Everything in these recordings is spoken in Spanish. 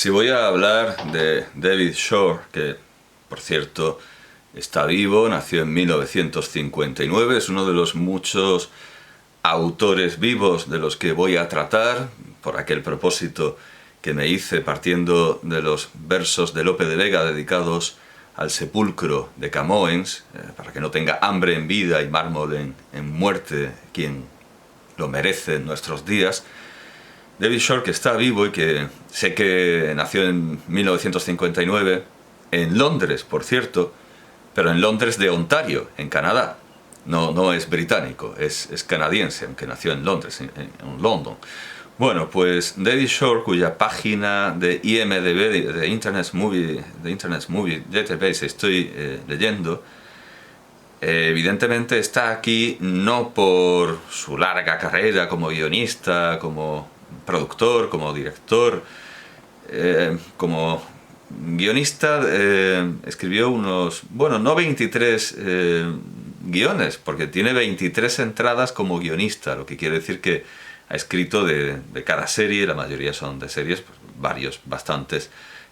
Si voy a hablar de David Shore, que por cierto está vivo, nació en 1959, es uno de los muchos autores vivos de los que voy a tratar, por aquel propósito que me hice partiendo de los versos de Lope de Vega dedicados al sepulcro de Camoens, para que no tenga hambre en vida y mármol en muerte quien lo merece en nuestros días. David Shore, que está vivo y que sé que nació en 1959, en Londres, por cierto, pero en Londres de Ontario, en Canadá. No es británico, es canadiense, aunque nació en Londres, en London. Bueno, pues David Shore, cuya página de IMDb, de Internet Movie Database, estoy leyendo, evidentemente está aquí no por su larga carrera como guionista, como productor, como director. Como guionista escribió unos, bueno, no 23 guiones, porque tiene 23 entradas como guionista, lo que quiere decir que ha escrito de cada serie, la mayoría son de series, pues bastantes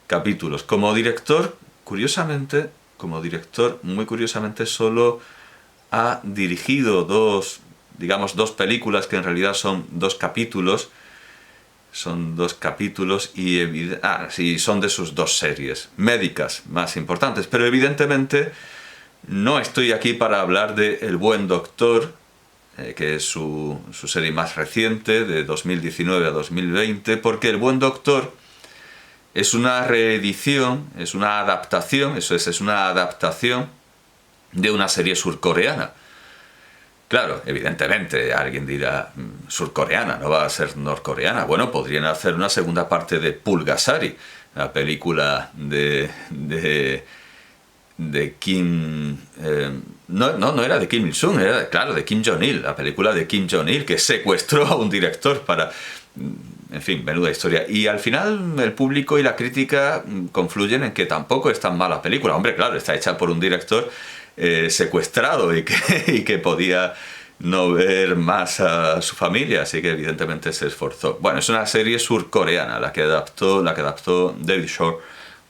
capítulos. Como director, muy curiosamente, solo ha dirigido dos películas que en realidad son dos capítulos. Son dos capítulos y son de sus dos series médicas más importantes. Pero evidentemente no estoy aquí para hablar de El Buen Doctor, que es su serie más reciente, de 2019 a 2020, porque El Buen Doctor es una reedición, es una adaptación, es una adaptación de una serie surcoreana. Claro, evidentemente, alguien dirá, surcoreana, no va a ser norcoreana. Bueno, podrían hacer una segunda parte de Pulgasari, la película de Kim... no era de Kim Il-sung, era, claro, de Kim Jong-il, la película de Kim Jong-il, que secuestró a un director para... En fin, menuda historia. Y al final el público y la crítica confluyen en que tampoco es tan mala película. Hombre, claro, está hecha por un director secuestrado y que podía no ver más a su familia, así que evidentemente se esforzó. Bueno, es una serie surcoreana la que adaptó David Shore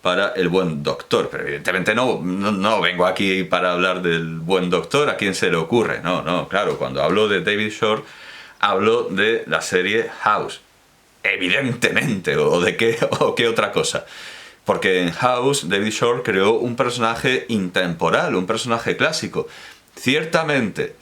para El Buen Doctor, pero evidentemente no vengo aquí para hablar del Buen Doctor, ¿a quién se le ocurre? No, claro, cuando hablo de David Shore hablo de la serie House, evidentemente, o qué otra cosa. Porque en House, David Shore creó un personaje intemporal, un personaje clásico. Ciertamente,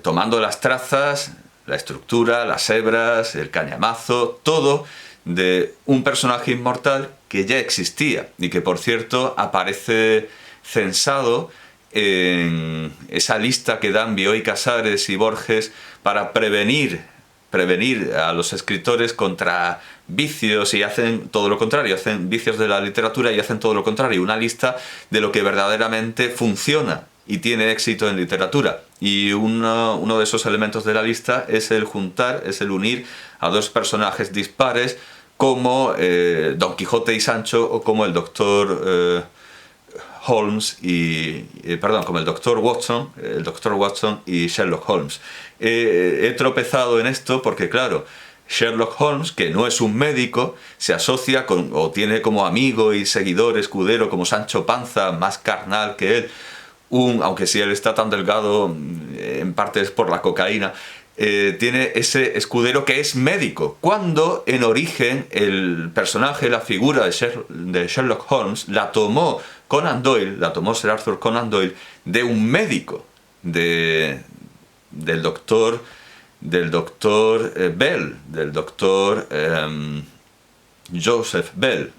tomando las trazas, la estructura, las hebras, el cañamazo, todo de un personaje inmortal que ya existía y que, por cierto, aparece censado en esa lista que dan Bioy Casares y Borges para prevenir a los escritores contra vicios, y hacen todo lo contrario, hacen vicios de la literatura y hacen todo lo contrario, una lista de lo que verdaderamente funciona y tiene éxito en literatura. Y uno de esos elementos de la lista es el unir a dos personajes dispares como Don Quijote y Sancho, o como el doctor Holmes como el doctor Watson y Sherlock Holmes. He tropezado en esto porque, claro, Sherlock Holmes, que no es un médico, se asocia o tiene como amigo y seguidor escudero como Sancho Panza, más carnal que él, aunque si él está tan delgado, en parte es por la cocaína, tiene ese escudero que es médico, cuando en origen el personaje, la figura de Sherlock Holmes, la tomó Sir Arthur Conan Doyle de un médico, del doctor Bell, del doctor Joseph Bell,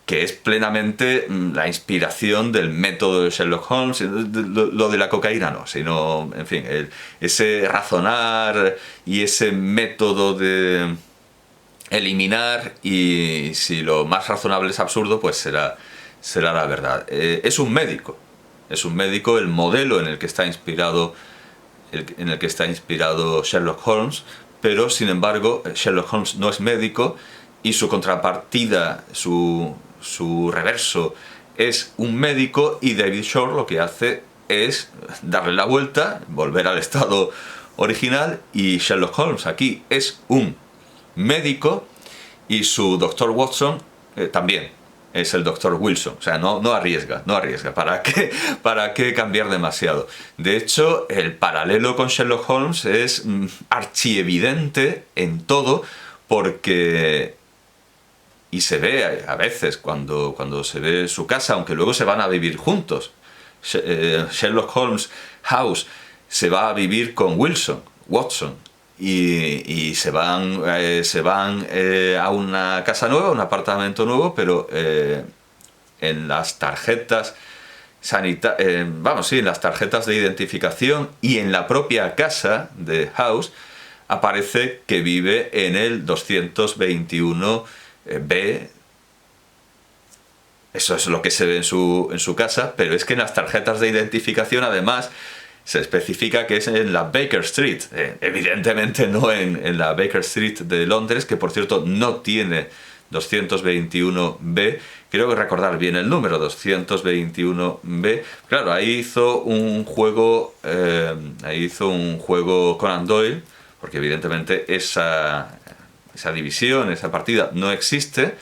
que es plenamente la inspiración del método de Sherlock Holmes. Lo de la cocaína no, sino, en fin, ese razonar y ese método de eliminar, y si lo más razonable es absurdo, pues será la verdad. Es un médico el modelo en el que está inspirado Sherlock Holmes, pero sin embargo Sherlock Holmes no es médico, y su contrapartida, su reverso, es un médico, y David Shore lo que hace es darle la vuelta, volver al estado original, y Sherlock Holmes aquí es un médico Y su doctor Watson también es el doctor Wilson. O sea, no arriesga. ¿Para qué cambiar demasiado? De hecho, el paralelo con Sherlock Holmes es archievidente en todo, porque... Y se ve a veces cuando se ve su casa, aunque luego se van a vivir juntos. Sherlock Holmes House se va a vivir con Watson, y se van a una casa nueva, un apartamento nuevo, pero en las tarjetas en las tarjetas de identificación y en la propia casa de House aparece que vive en el 221 B. Eso es lo que se ve en su casa, pero es que en las tarjetas de identificación además se especifica que es en la Baker Street. Evidentemente no en la Baker Street de Londres, que por cierto no tiene 221B. Creo que recordar bien el número, 221B. Claro, ahí hizo un juego Conan Doyle, porque evidentemente esa división, esa partida no existe,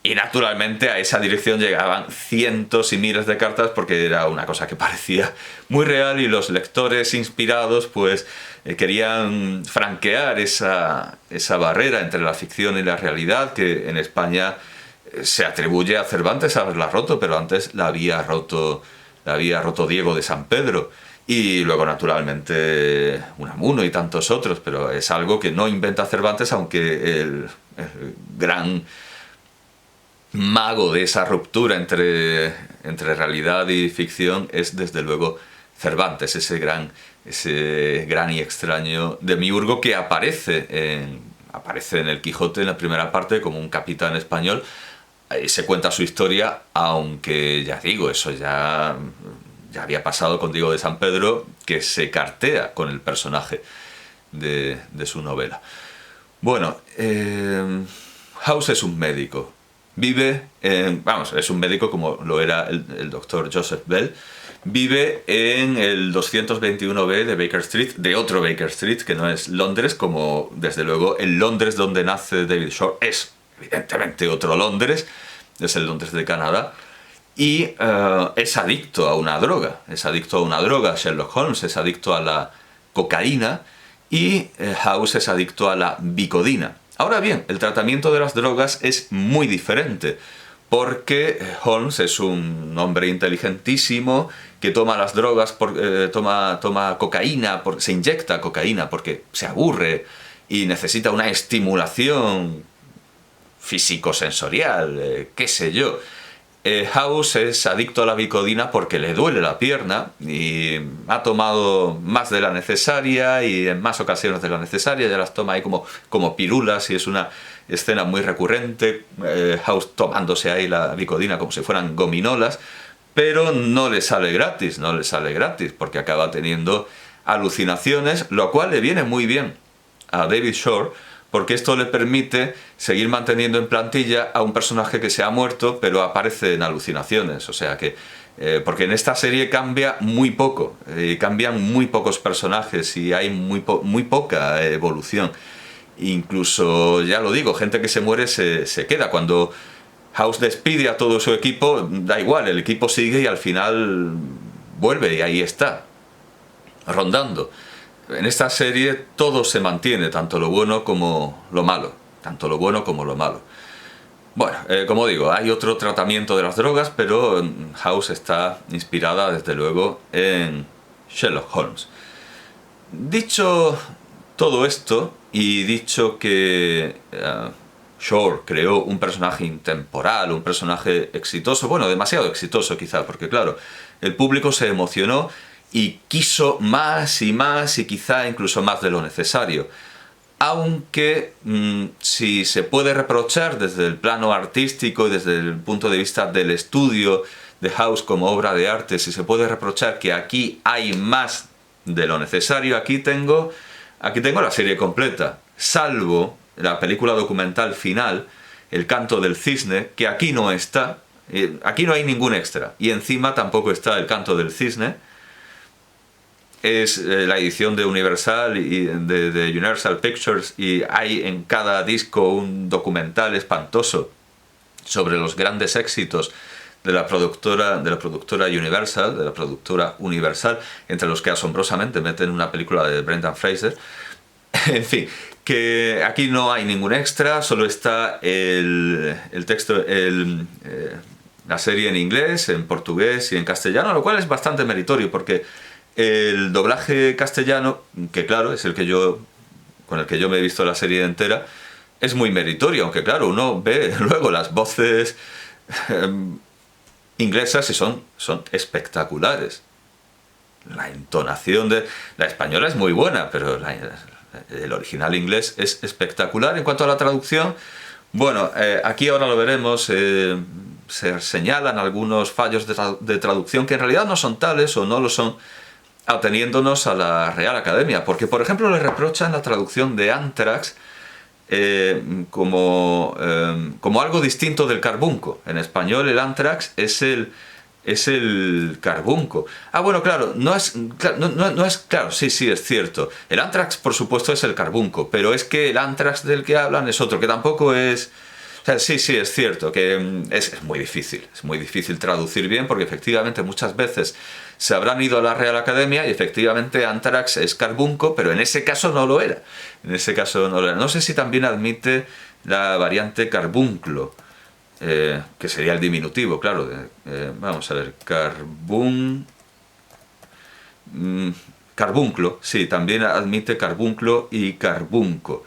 y naturalmente a esa dirección llegaban cientos y miles de cartas, porque era una cosa que parecía muy real, y los lectores inspirados pues querían franquear esa barrera entre la ficción y la realidad, que en España se atribuye a Cervantes haberla roto, pero antes la había roto Diego de San Pedro. Y luego, naturalmente, Unamuno y tantos otros, pero es algo que no inventa Cervantes, aunque el gran mago de esa ruptura entre realidad y ficción es, desde luego, Cervantes, ese gran y extraño demiurgo que aparece en el Quijote en la primera parte como un capitán español. Ahí se cuenta su historia, aunque ya digo, eso ya había pasado con Diego de San Pedro, que se cartea con el personaje de su novela. Bueno, House es un médico. Es un médico como lo era el doctor Joseph Bell. Vive en el 221B de Baker Street, de otro Baker Street, que no es Londres, como desde luego el Londres donde nace David Shore es evidentemente otro Londres, es el Londres de Canadá. Y es adicto a una droga, Sherlock Holmes es adicto a la cocaína, y House es adicto a la Vicodina. Ahora bien, el tratamiento de las drogas es muy diferente, porque Holmes es un hombre inteligentísimo que toma las drogas, toma cocaína, se inyecta cocaína porque se aburre y necesita una estimulación físico-sensorial, qué sé yo. House es adicto a la Vicodina porque le duele la pierna y ha tomado más de la necesaria, y en más ocasiones de la necesaria, ya las toma ahí como pirulas, y es una escena muy recurrente, House tomándose ahí la Vicodina como si fueran gominolas, pero no le sale gratis, porque acaba teniendo alucinaciones, lo cual le viene muy bien a David Shore, porque esto le permite seguir manteniendo en plantilla a un personaje que se ha muerto, pero aparece en alucinaciones. O sea que, porque en esta serie cambia muy poco, cambian muy pocos personajes y hay muy poca evolución. Incluso, ya lo digo, gente que se muere se queda. Cuando House despide a todo su equipo, da igual, el equipo sigue y al final vuelve, y ahí está, rondando. En esta serie todo se mantiene, tanto lo bueno como lo malo. Bueno, como digo, hay otro tratamiento de las drogas, pero House está inspirada, desde luego, en Sherlock Holmes. Dicho todo esto, y dicho que Shore creó un personaje intemporal, un personaje exitoso, bueno, demasiado exitoso quizá, porque claro, el público se emocionó y quiso más y más, y quizá incluso más de lo necesario. Aunque si se puede reprochar desde el plano artístico y desde el punto de vista del estudio de House como obra de arte, si se puede reprochar que aquí hay más de lo necesario, aquí tengo la serie completa, salvo la película documental final, El canto del cisne, que aquí no está, aquí no hay ningún extra, y encima tampoco está El canto del cisne. es la edición de Universal y de Universal Pictures, y hay en cada disco un documental espantoso sobre los grandes éxitos de la productora Universal, entre los que asombrosamente meten una película de Brendan Fraser. En fin, que aquí no hay ningún extra, solo está el texto, la serie en inglés, en portugués y en castellano, lo cual es bastante meritorio, porque el doblaje castellano, que claro, es con el que yo me he visto la serie entera, es muy meritorio, aunque claro, uno ve luego las voces inglesas y son espectaculares. La entonación de la española es muy buena, pero el original inglés es espectacular. En cuanto a la traducción, bueno, aquí ahora lo veremos, se señalan algunos fallos de traducción que en realidad no son tales o no lo son, ateniéndonos a la Real Academia, porque por ejemplo le reprochan la traducción de Anthrax como algo distinto del carbunco. En español el Anthrax es el carbunco. Ah, bueno, claro, no es claro, sí, es cierto. El Anthrax, por supuesto, es el carbunco, pero es que el Anthrax del que hablan es otro, que tampoco es... O sea, sí, es cierto que es muy difícil traducir bien, porque efectivamente muchas veces se habrán ido a la Real Academia y efectivamente Anthrax es carbunco, pero en ese caso no lo era. No sé si también admite la variante carbunclo, que sería el diminutivo, claro. Vamos a ver, carbunclo, sí, también admite carbunclo y carbunco.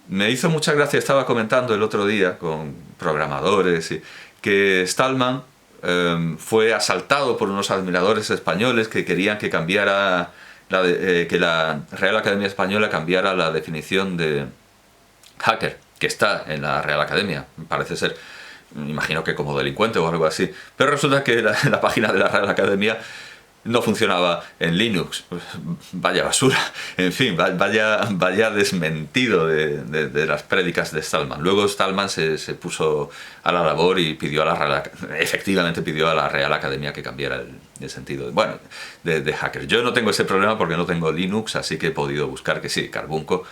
Me hizo mucha gracia, estaba comentando el otro día con programadores, que Stallman fue asaltado por unos admiradores españoles que querían que cambiara, que la Real Academia Española cambiara la definición de hacker, que está en la Real Academia, parece ser, imagino que como delincuente o algo así, pero resulta que la página de la Real Academia no funcionaba en Linux. Vaya basura, en fin, vaya desmentido de las prédicas de Stallman. Luego Stallman se puso a la labor y efectivamente pidió a la Real Academia que cambiara el sentido de hacker. Yo no tengo ese problema porque no tengo Linux, así que he podido buscar que sí, carbunclo.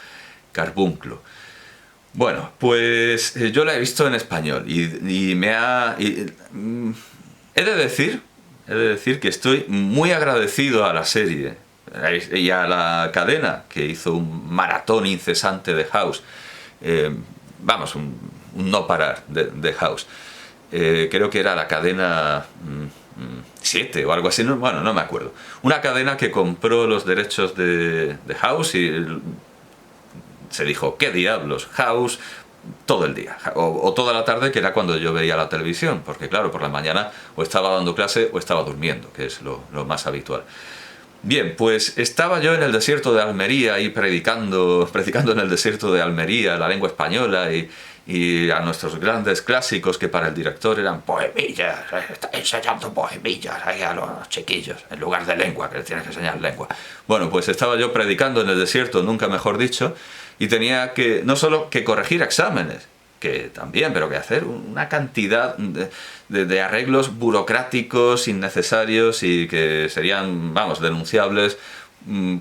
Bueno, pues yo la he visto en español y he de decir que estoy muy agradecido a la serie y a la cadena que hizo un maratón incesante de House. Un no parar de House. Creo que era la cadena 7 o algo así, no me acuerdo. Una cadena que compró los derechos de House y se dijo, ¿qué diablos? House todo el día, o toda la tarde, que era cuando yo veía la televisión, porque claro, por la mañana o estaba dando clase o estaba durmiendo, que es lo más habitual. Bien, pues estaba yo en el desierto de Almería y predicando en el desierto de Almería la lengua española y a nuestros grandes clásicos, que para el director eran poemillas, está enseñando poemillas ahí a los chiquillos, en lugar de lengua, que les tienes que enseñar lengua. Bueno, pues estaba yo predicando en el desierto, nunca mejor dicho, y tenía que, no solo que corregir exámenes, que también, pero que hacer una cantidad de arreglos burocráticos innecesarios y que serían, denunciables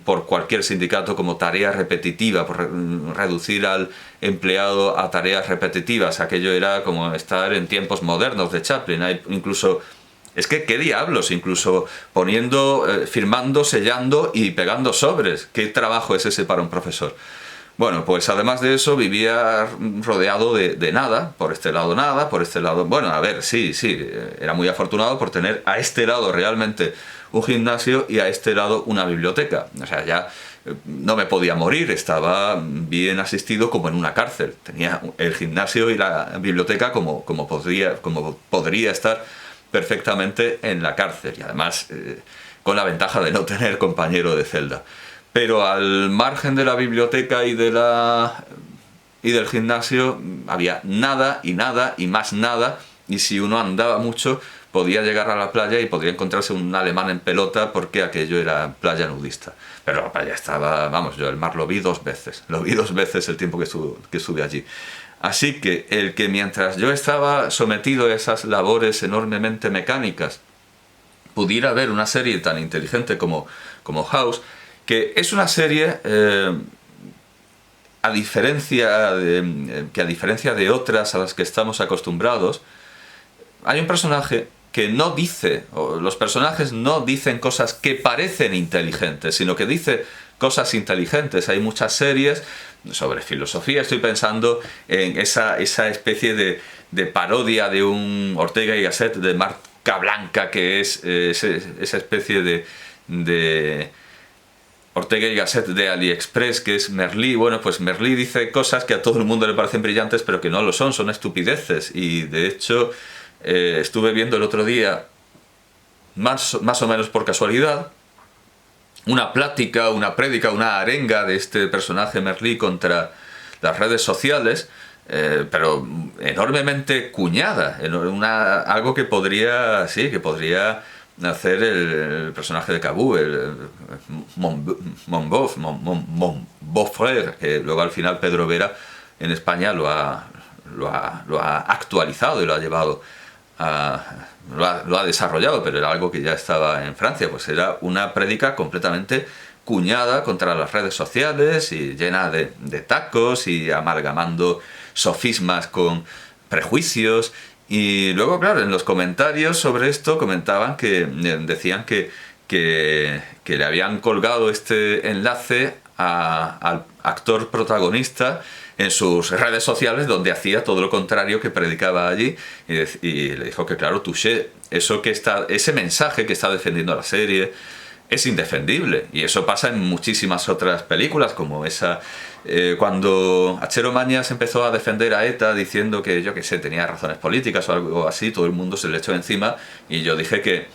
por cualquier sindicato como tarea repetitiva, por reducir al empleado a tareas repetitivas. Aquello era como estar en tiempos modernos de Chaplin. Hay incluso... Es que, ¿qué diablos? Incluso poniendo, firmando, sellando y pegando sobres. ¿Qué trabajo es ese para un profesor? Bueno, pues además de eso vivía rodeado de nada, por este lado nada, por este lado... Bueno, a ver, sí, era muy afortunado por tener a este lado realmente un gimnasio y a este lado una biblioteca. O sea, ya no me podía morir, estaba bien asistido como en una cárcel. Tenía el gimnasio y la biblioteca como podría estar perfectamente en la cárcel. Y además con la ventaja de no tener compañero de celda. Pero al margen de la biblioteca y del gimnasio había nada y más nada, y si uno andaba mucho podía llegar a la playa y podría encontrarse un alemán en pelota, porque aquello era playa nudista. Pero la playa estaba, yo el mar lo vi 2 veces, el tiempo que estuve allí. Así que el que mientras yo estaba sometido a esas labores enormemente mecánicas pudiera ver una serie tan inteligente como House, que es una serie, a diferencia de otras a las que estamos acostumbrados, hay un personaje que no dice, o los personajes no dicen cosas que parecen inteligentes, sino que dice cosas inteligentes. Hay muchas series sobre filosofía, estoy pensando en esa especie de parodia de un Ortega y Gasset, de marca blanca, que es esa especie de Ortega y Gasset de AliExpress, que es Merlí. Bueno, pues Merlí dice cosas que a todo el mundo le parecen brillantes, pero que no lo son estupideces. Y de hecho, estuve viendo el otro día, más o menos por casualidad, una plática, una prédica, una arenga de este personaje Merlí contra las redes sociales, pero enormemente cuñada, algo que podría hacer el personaje de Cabú, el Monbeaufrère, que luego al final Pedro Vera en España lo ha actualizado y lo ha llevado lo ha desarrollado, pero era algo que ya estaba en Francia. Pues era una prédica completamente cuñada contra las redes sociales y llena de tacos y amalgamando sofismas con prejuicios. Y luego, claro, en los comentarios sobre esto comentaban decían que le habían colgado este enlace al actor protagonista en sus redes sociales, donde hacía todo lo contrario que predicaba allí, y le dijo que, claro, touché, ese mensaje que está defendiendo la serie es indefendible. Y eso pasa en muchísimas otras películas, como esa cuando Achero Mañas empezó a defender a ETA diciendo que, yo qué sé, tenía razones políticas o algo así, todo el mundo se le echó encima, y yo dije que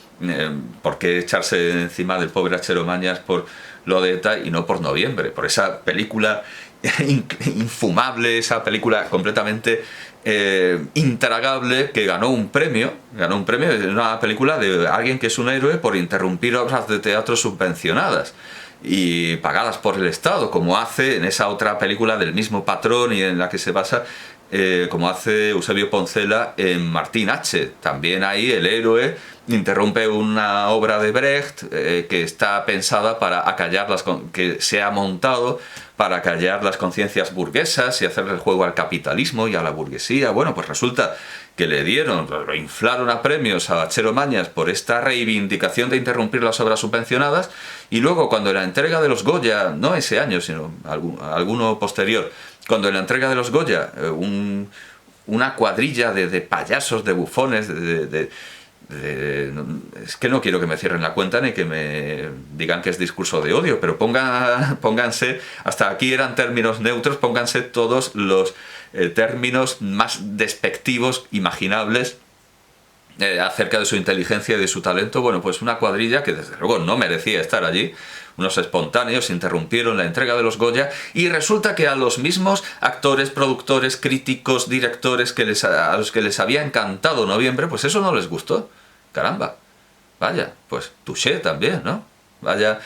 ¿por qué echarse encima del pobre Achero Mañas por lo de ETA y no por Noviembre? Por esa película infumable, esa película completamente intragable, que ganó un premio, una película de alguien que es un héroe por interrumpir obras de teatro subvencionadas y pagadas por el Estado, como hace en esa otra película del mismo patrón y en la que se basa, como hace Eusebio Poncela en Martín H. También ahí el héroe interrumpe una obra de Brecht que está pensada para acallar que se ha montado para acallar las conciencias burguesas y hacerle el juego al capitalismo y a la burguesía. Bueno, pues resulta que lo inflaron a premios a Achero Mañas por esta reivindicación de interrumpir las obras subvencionadas, y luego cuando en la entrega de los Goya, no ese año, sino alguno posterior, cuando en la entrega de los Goya una cuadrilla de payasos, de bufones, es que no quiero que me cierren la cuenta ni que me digan que es discurso de odio, pero pónganse, hasta aquí eran términos neutros, pónganse todos los términos más despectivos imaginables acerca de su inteligencia y de su talento. Bueno, pues una cuadrilla que desde luego no merecía estar allí, unos espontáneos, interrumpieron la entrega de los Goya, y resulta que a los mismos actores, productores, críticos, directores a los que les había encantado Noviembre, pues eso no les gustó. Caramba, vaya, pues touché también, ¿no? Vaya,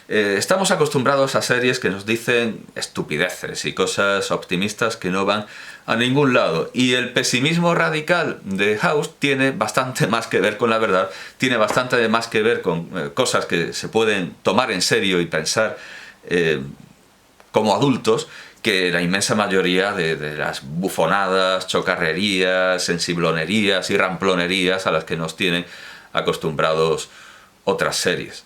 estamos acostumbrados a series que nos dicen estupideces y cosas optimistas que no van a ningún lado, y el pesimismo radical de House tiene bastante más que ver con la verdad, tiene bastante más que ver con cosas que se pueden tomar en serio y pensar como adultos, que la inmensa mayoría de las bufonadas, chocarrerías, sensiblonerías y ramplonerías a las que nos tienen acostumbrados otras series.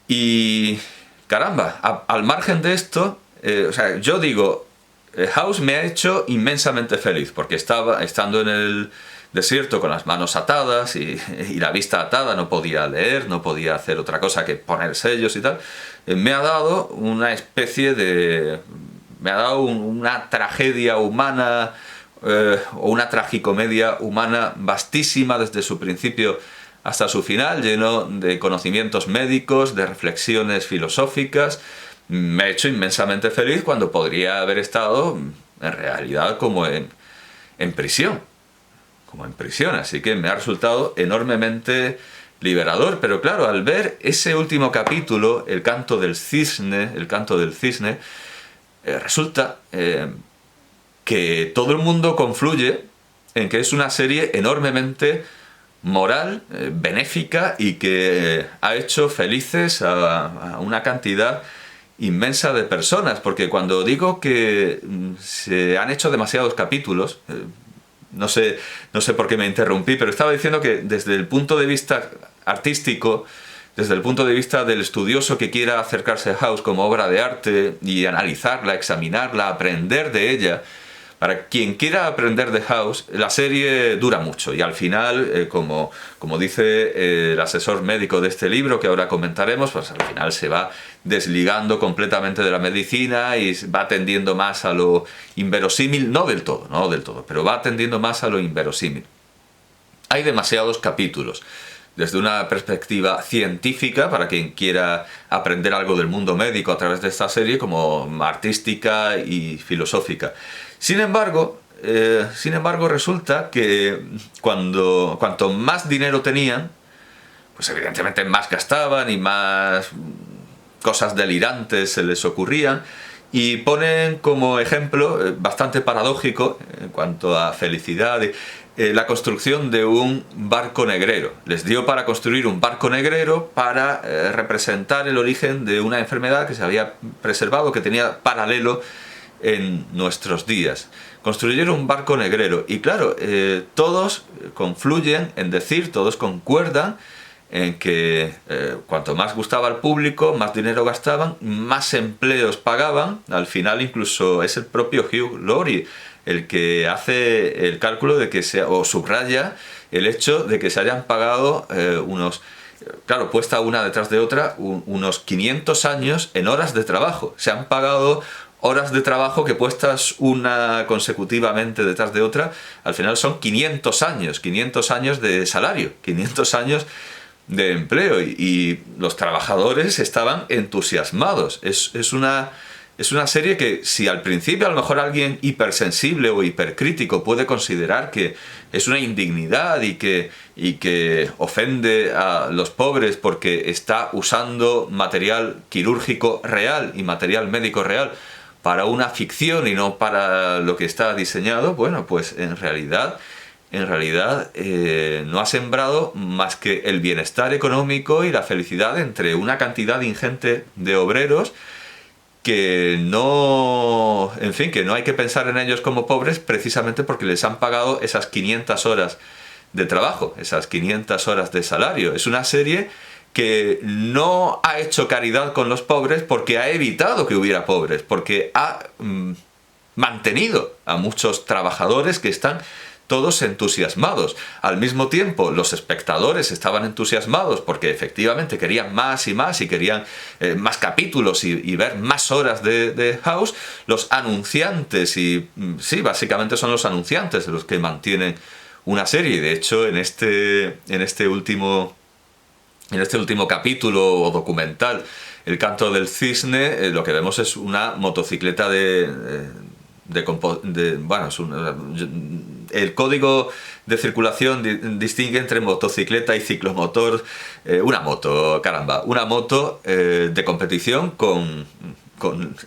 Y caramba, al margen de esto, yo digo, House me ha hecho inmensamente feliz, porque estando en el desierto con las manos atadas y la vista atada, no podía leer, no podía hacer otra cosa que poner sellos y tal, me ha dado una especie de... me ha dado una tragedia humana o una tragicomedia humana vastísima desde su principio hasta su final, lleno de conocimientos médicos, de reflexiones filosóficas. Me ha hecho inmensamente feliz cuando podría haber estado en realidad como en prisión, así que me ha resultado enormemente liberador. Pero claro, al ver ese último capítulo, el canto del cisne, resulta que todo el mundo confluye en que es una serie enormemente moral, benéfica, y que ha hecho felices a una cantidad inmensa de personas, porque cuando digo que se han hecho demasiados capítulos, no sé por qué me interrumpí, pero estaba diciendo que desde el punto de vista artístico, desde el punto de vista del estudioso que quiera acercarse a House como obra de arte y analizarla, examinarla, aprender de ella, para quien quiera aprender de House, la serie dura mucho y al final, como dice el asesor médico de este libro, que ahora comentaremos, pues al final se va desligando completamente de la medicina y va tendiendo más a lo inverosímil, no del todo, pero va tendiendo más a lo inverosímil. Hay demasiados capítulos. Desde una perspectiva científica, para quien quiera aprender algo del mundo médico a través de esta serie, como artística y filosófica. Sin embargo, resulta que cuanto más dinero tenían, pues evidentemente más gastaban y más cosas delirantes se les ocurrían, y ponen como ejemplo bastante paradójico en cuanto a felicidad la construcción de un barco negrero. Les dio para construir un barco negrero para representar el origen de una enfermedad que se había preservado, que tenía paralelo en nuestros días. Construyeron un barco negrero y claro, todos confluyen en decir, todos concuerdan en que cuanto más gustaba al público, más dinero gastaban, más empleos pagaban. Al final incluso es el propio Hugh Laurie el que hace el cálculo de que o subraya el hecho de que se hayan pagado claro, puesta una detrás de otra, unos 500 años en horas de trabajo. Se han pagado horas de trabajo que puestas una consecutivamente detrás de otra, al final son 500 años de salario, 500 años de empleo, y los trabajadores estaban entusiasmados. Es una serie que, si al principio a lo mejor alguien hipersensible o hipercrítico puede considerar que es una indignidad y que ofende a los pobres porque está usando material quirúrgico real y material médico real para una ficción y no para lo que está diseñado, bueno, pues en realidad no ha sembrado más que el bienestar económico y la felicidad entre una cantidad ingente de obreros que no hay que pensar en ellos como pobres, precisamente porque les han pagado esas 500 horas de trabajo, esas 500 horas de salario. Es una serie que no ha hecho caridad con los pobres porque ha evitado que hubiera pobres, porque ha mantenido a muchos trabajadores que están todos entusiasmados. Al mismo tiempo, los espectadores estaban entusiasmados porque efectivamente querían más y más y querían más capítulos y ver más horas de House. Los anunciantes, sí, básicamente son los anunciantes los que mantienen una serie. De hecho, en este último capítulo o documental, El canto del cisne, lo que vemos es una motocicleta el código de circulación distingue entre motocicleta y ciclomotor. Una moto de competición con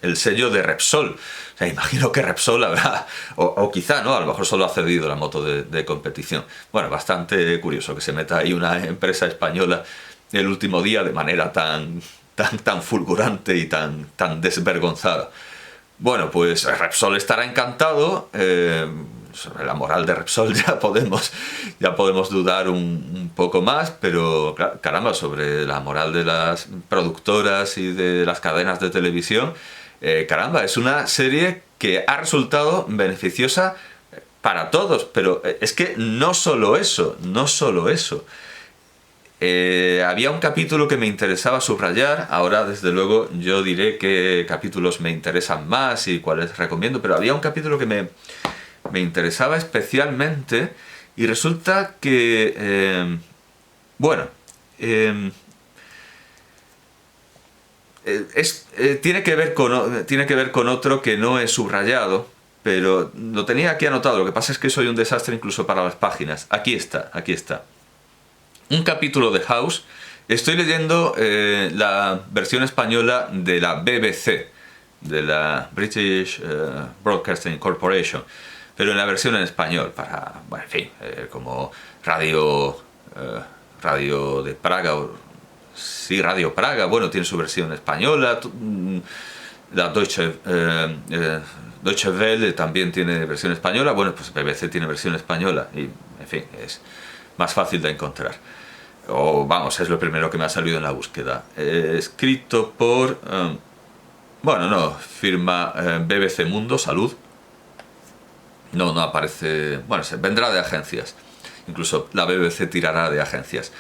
el sello de Repsol. O sea, imagino que Repsol habrá, o quizá no, a lo mejor solo ha cedido la moto de competición. Bueno, bastante curioso que se meta ahí una empresa española el último día de manera tan fulgurante y tan desvergonzada. Bueno, pues Repsol estará encantado. Sobre la moral de Repsol ya podemos dudar un poco más, pero caramba, sobre la moral de las productoras y de las cadenas de televisión, caramba, es una serie que ha resultado beneficiosa para todos, pero es que no solo eso. Había un capítulo que me interesaba subrayar. Ahora, desde luego, yo diré qué capítulos me interesan más y cuáles recomiendo, pero había un capítulo que me interesaba especialmente, y resulta que tiene que ver con otro que no he subrayado, pero lo tenía aquí anotado. Lo que pasa es que soy un desastre incluso para las páginas. Aquí está. Un capítulo de House. Estoy leyendo la versión española de la BBC, de la British Broadcasting Corporation, pero en la versión en español, para, como radio Radio de Praga, sí, Radio Praga, bueno, tiene su versión española, la Deutsche Welle también tiene versión española, bueno, pues BBC tiene versión española y, en fin, es más fácil de encontrar. O vamos, es lo primero que me ha salido en la búsqueda. Escrito por, bueno, no, firma BBC Mundo, Salud. No aparece, bueno, se vendrá de agencias. Incluso la BBC tirará de agencias.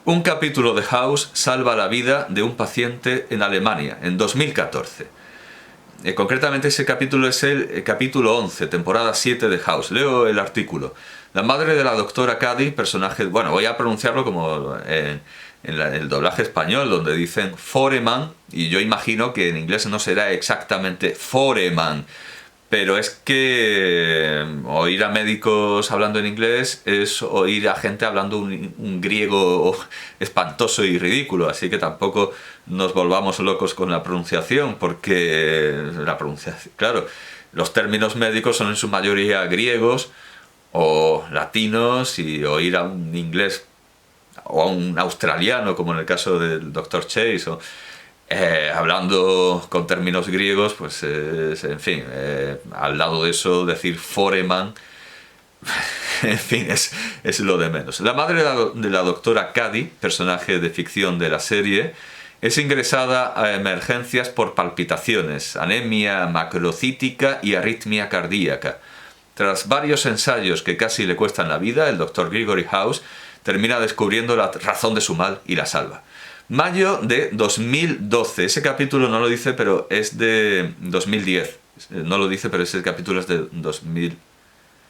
Un capítulo de House salva la vida de un paciente en Alemania, en 2014. Concretamente ese capítulo es el capítulo 11, temporada 7 de House. Leo el artículo. La madre de la doctora Cady, personaje... Bueno, voy a pronunciarlo como en el doblaje español, donde dicen Foreman, y yo imagino que en inglés no será exactamente Foreman, pero es que oír a médicos hablando en inglés es oír a gente hablando un griego espantoso y ridículo, así que tampoco nos volvamos locos con la pronunciación, porque la pronunciación, claro, los términos médicos son en su mayoría griegos o latinos, y oír a un inglés o a un australiano, como en el caso del Dr. Chase, hablando con términos griegos, pues en fin, al lado de eso decir Foreman, en fin, es lo de menos. La madre de la doctora Cady, personaje de ficción de la serie, es ingresada a emergencias por palpitaciones, anemia macrocítica y arritmia cardíaca. Tras varios ensayos que casi le cuestan la vida, el Dr. Gregory House termina descubriendo la razón de su mal y la salva. Mayo de 2012. Ese capítulo no lo dice, pero es de 2010. No lo dice, pero ese capítulo es de 2000.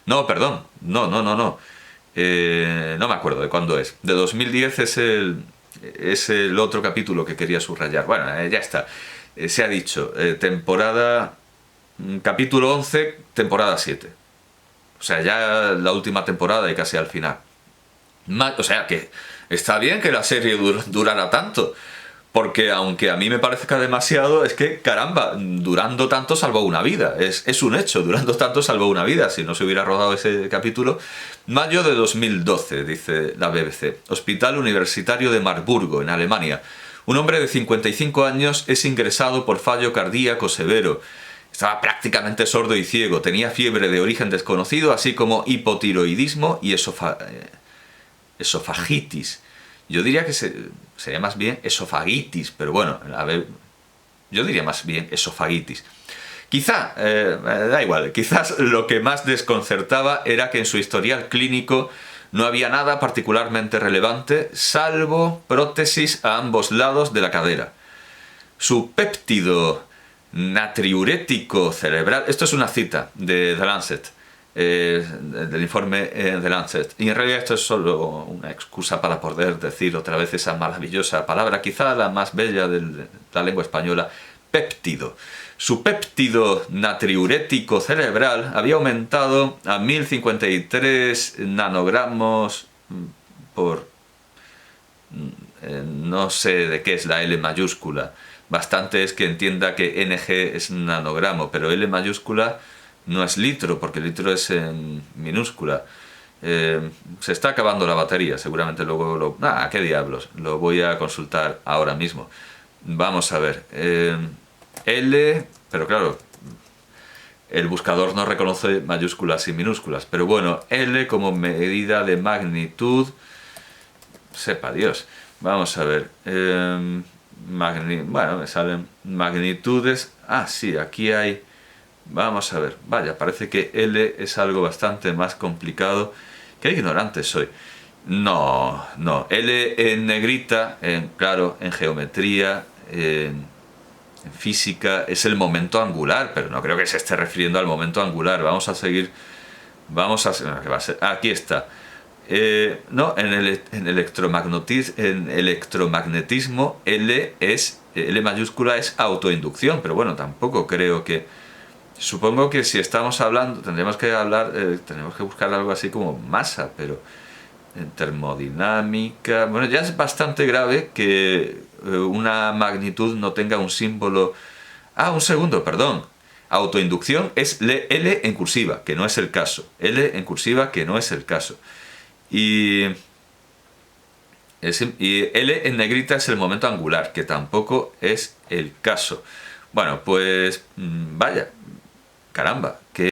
No, perdón. No. No me acuerdo de cuándo es. De 2010 es el otro capítulo que quería subrayar. Bueno, ya está. Se ha dicho. Temporada... Capítulo 11, temporada 7. O sea, ya la última temporada y casi al final. O sea que... Está bien que la serie durara tanto, porque aunque a mí me parezca demasiado, es que, caramba, durando tanto salvó una vida. Es un hecho, durando tanto salvó una vida. Si no se hubiera rodado ese capítulo. Mayo de 2012, dice la BBC. Hospital Universitario de Marburgo, en Alemania. Un hombre de 55 años es ingresado por fallo cardíaco severo. Estaba prácticamente sordo y ciego. Tenía fiebre de origen desconocido, así como hipotiroidismo y esofagitis. Yo diría que sería más bien esofagitis, pero bueno, yo diría más bien esofagitis. Quizá, da igual, quizás lo que más desconcertaba era que en su historial clínico no había nada particularmente relevante, salvo prótesis a ambos lados de la cadera. Su péptido natriurético cerebral, esto es una cita de The Lancet, del informe The Lancet, y en realidad esto es solo una excusa para poder decir otra vez esa maravillosa palabra, quizá la más bella de la lengua española, péptido. Su péptido natriurético cerebral había aumentado a 1053 nanogramos por... no sé de qué es la L mayúscula. Bastante es que entienda que NG es nanogramo, pero L mayúscula no es litro, porque litro es en minúscula. Se está acabando la batería, seguramente luego ¿qué diablos? Lo voy a consultar ahora mismo. Vamos a ver. L, pero claro, el buscador no reconoce mayúsculas y minúsculas, pero bueno, L como medida de magnitud, sepa Dios. Vamos a ver. Bueno, me salen magnitudes. Sí, aquí hay... Vamos a ver, vaya, parece que L es algo bastante más complicado. Qué ignorante soy. No, L en negrita, claro, en geometría, en física, es el momento angular, pero no creo que se esté refiriendo al momento angular. Vamos a seguir, ¿qué va a ser? Aquí está. No, en electromagnetismo L mayúscula es autoinducción, pero bueno, tampoco creo que... Supongo que si estamos hablando, tendremos que buscar algo así como masa, pero en termodinámica... Bueno, ya es bastante grave que una magnitud no tenga un símbolo... un segundo, perdón. Autoinducción es L en cursiva, que no es el caso. L en cursiva, que no es el caso. Y Y L en negrita es el momento angular, que tampoco es el caso. Bueno, pues vaya, caramba, que